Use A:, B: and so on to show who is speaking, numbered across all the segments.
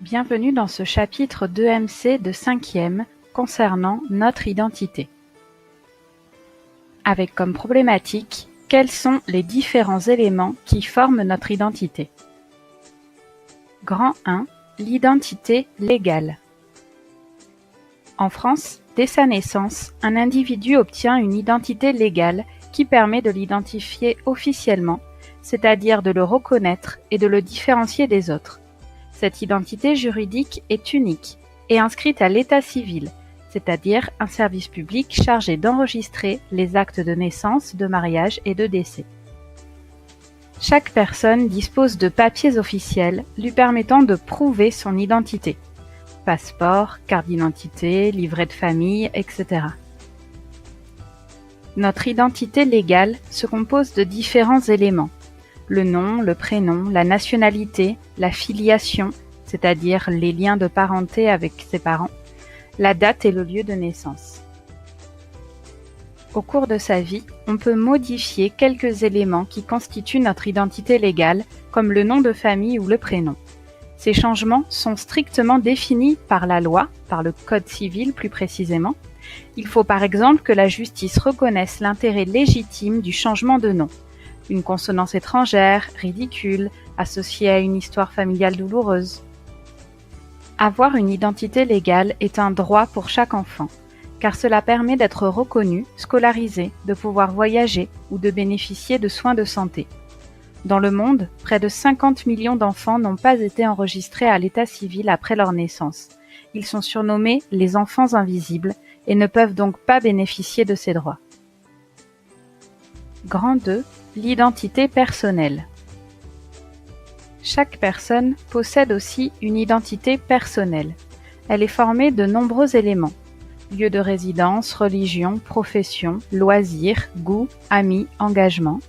A: Bienvenue dans ce chapitre d'EMC de 5e concernant notre identité. Avec comme problématique, quels sont les différents éléments qui forment notre identité? Grand 1. L'identité légale. En France, dès sa naissance, un individu obtient une identité légale qui permet de l'identifier officiellement, c'est-à-dire de le reconnaître et de le différencier des autres. Cette identité juridique est unique et inscrite à l'état civil, c'est-à-dire un service public chargé d'enregistrer les actes de naissance, de mariage et de décès. Chaque personne dispose de papiers officiels lui permettant de prouver son identité. Passeport, carte d'identité, livret de famille, etc. Notre identité légale se compose de différents éléments. Le nom, le prénom, la nationalité, la filiation, c'est-à-dire les liens de parenté avec ses parents, la date et le lieu de naissance. Au cours de sa vie, on peut modifier quelques éléments qui constituent notre identité légale, comme le nom de famille ou le prénom. Ces changements sont strictement définis par la loi, par le Code civil plus précisément. Il faut par exemple que la justice reconnaisse l'intérêt légitime du changement de nom. Une consonance étrangère, ridicule, associée à une histoire familiale douloureuse. Avoir une identité légale est un droit pour chaque enfant, car cela permet d'être reconnu, scolarisé, de pouvoir voyager ou de bénéficier de soins de santé. Dans le monde, près de 50 millions d'enfants n'ont pas été enregistrés à l'état civil après leur naissance. Ils sont surnommés les enfants invisibles et ne peuvent donc pas bénéficier de ces droits. Grand 2. L'identité personnelle. Chaque personne possède aussi une identité personnelle. Elle est formée de nombreux éléments. Lieu de résidence, religion, profession, loisirs, goût, amis, engagement.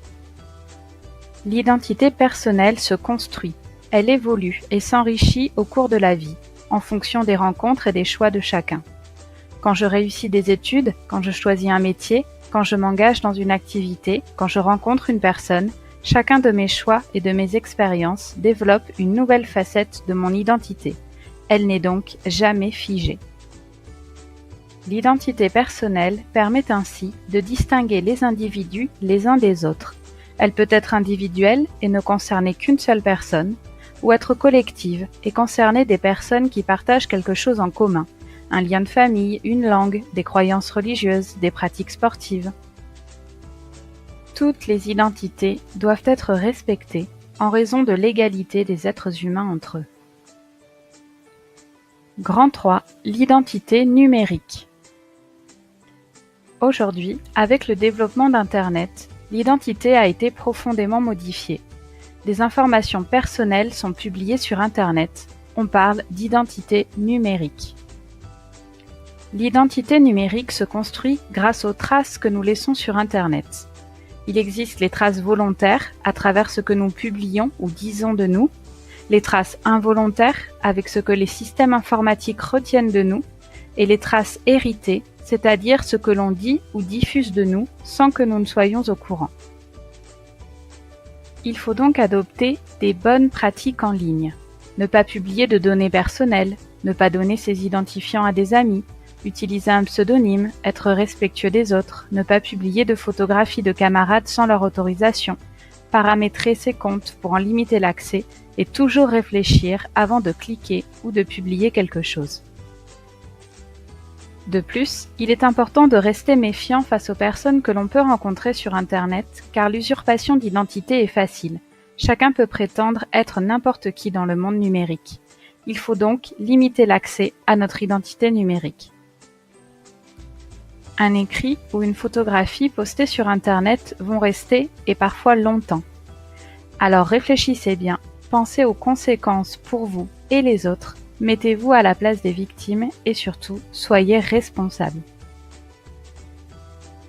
A: L'identité personnelle se construit. Elle évolue et s'enrichit au cours de la vie, en fonction des rencontres et des choix de chacun. Quand je réussis des études, quand je choisis un métier, quand je m'engage dans une activité, quand je rencontre une personne, chacun de mes choix et de mes expériences développe une nouvelle facette de mon identité. Elle n'est donc jamais figée. L'identité personnelle permet ainsi de distinguer les individus les uns des autres. Elle peut être individuelle et ne concerner qu'une seule personne, ou être collective et concerner des personnes qui partagent quelque chose en commun, un lien de famille, une langue, des croyances religieuses, des pratiques sportives. Toutes les identités doivent être respectées en raison de l'égalité des êtres humains entre eux. Grand 3. L'identité numérique. Aujourd'hui, avec le développement d'Internet, l'identité a été profondément modifiée. Des informations personnelles sont publiées sur Internet. On parle d'identité numérique. L'identité numérique se construit grâce aux traces que nous laissons sur Internet. Il existe les traces volontaires à travers ce que nous publions ou disons de nous, les traces involontaires avec ce que les systèmes informatiques retiennent de nous, et les traces héritées, c'est-à-dire ce que l'on dit ou diffuse de nous sans que nous ne soyons au courant. Il faut donc adopter des bonnes pratiques en ligne. Ne pas publier de données personnelles, ne pas donner ses identifiants à des amis, utiliser un pseudonyme, être respectueux des autres, ne pas publier de photographies de camarades sans leur autorisation, paramétrer ses comptes pour en limiter l'accès et toujours réfléchir avant de cliquer ou de publier quelque chose. De plus, il est important de rester méfiant face aux personnes que l'on peut rencontrer sur Internet, car l'usurpation d'identité est facile. Chacun peut prétendre être n'importe qui dans le monde numérique. Il faut donc limiter l'accès à notre identité numérique. Un écrit ou une photographie postée sur Internet vont rester, et parfois longtemps. Alors réfléchissez bien, pensez aux conséquences pour vous et les autres, mettez-vous à la place des victimes et surtout, soyez responsables.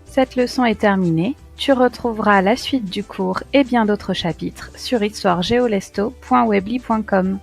A: Cette leçon est terminée, tu retrouveras la suite du cours et bien d'autres chapitres sur histoiregeolesto.weebly.com.